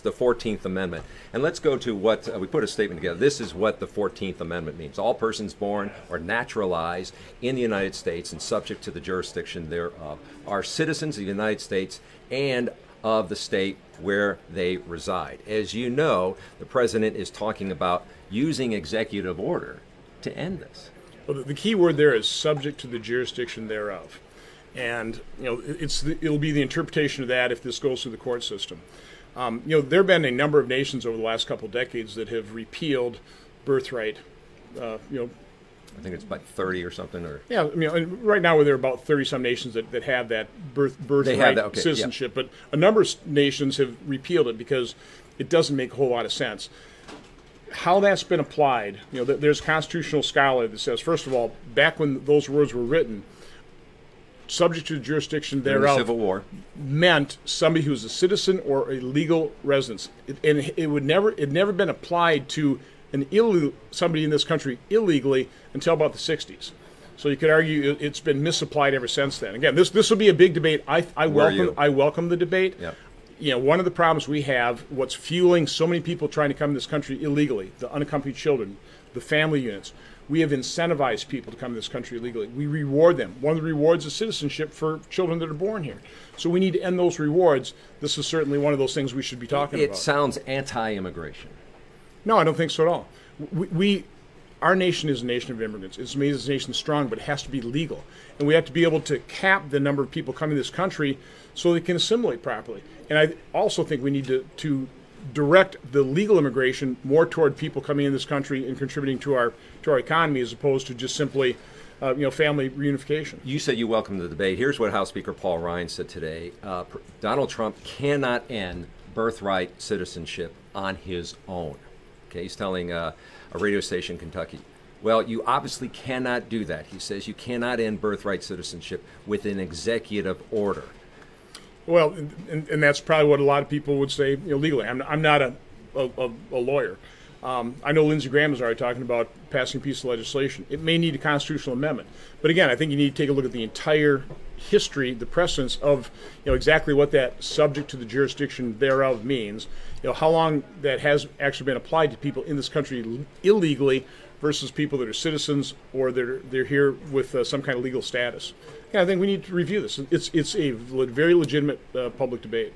the 14th Amendment. And let's go to what we put a statement together. This is what the 14th Amendment means. All persons born or naturalized in the United States and subject to the jurisdiction thereof are citizens of the United States and of the state where they reside. As you know, the president is talking about using executive order to end this. Well, the key word there is subject to the jurisdiction thereof. And it'll be the interpretation of that if this goes through the court system. There have been a number of nations over the last couple of decades that have repealed birthright. I think it's like 30 or something. Or yeah, right now there are about 30-some nations that have that birthright citizenship, yeah. But a number of nations have repealed it because it doesn't make a whole lot of sense. How that's been applied, there's a constitutional scholar that says, first of all, back when those words were written, subject to the jurisdiction thereof, Civil War, meant somebody who's a citizen or a legal resident. It never been applied to somebody in this country illegally until about the 60s. So you could argue it's been misapplied ever since then. Again, this will be a big debate. I welcome the debate. Yep. One of the problems we have, what's fueling so many people trying to come to this country illegally, the unaccompanied children, the family units. We have incentivized people to come to this country illegally. We reward them. One of the rewards is citizenship for children that are born here. So we need to end those rewards. This is certainly one of those things we should be talking about. It sounds anti-immigration. No, I don't think so at all. Our nation is a nation of immigrants. It's made this nation strong, but it has to be legal. And we have to be able to cap the number of people coming to this country so they can assimilate properly. And I also think we need to direct the legal immigration more toward people coming in this country and contributing to our economy as opposed to just simply family reunification. You said you welcome the debate. Here's what House Speaker Paul Ryan said today. Donald Trump cannot end birthright citizenship on his own. Okay, he's telling a radio station in Kentucky. Well, you obviously cannot do that. He says you cannot end birthright citizenship with an executive order. Well, and that's probably what a lot of people would say legally. I'm not a lawyer. I know Lindsey Graham is already talking about passing a piece of legislation. It may need a constitutional amendment. But again, I think you need to take a look at the entire history, the precedence of exactly what that subject to the jurisdiction thereof means, how long that has actually been applied to people in this country illegally versus people that are citizens or they're here with some kind of legal status. Yeah, I think we need to review this. It's a very legitimate public debate.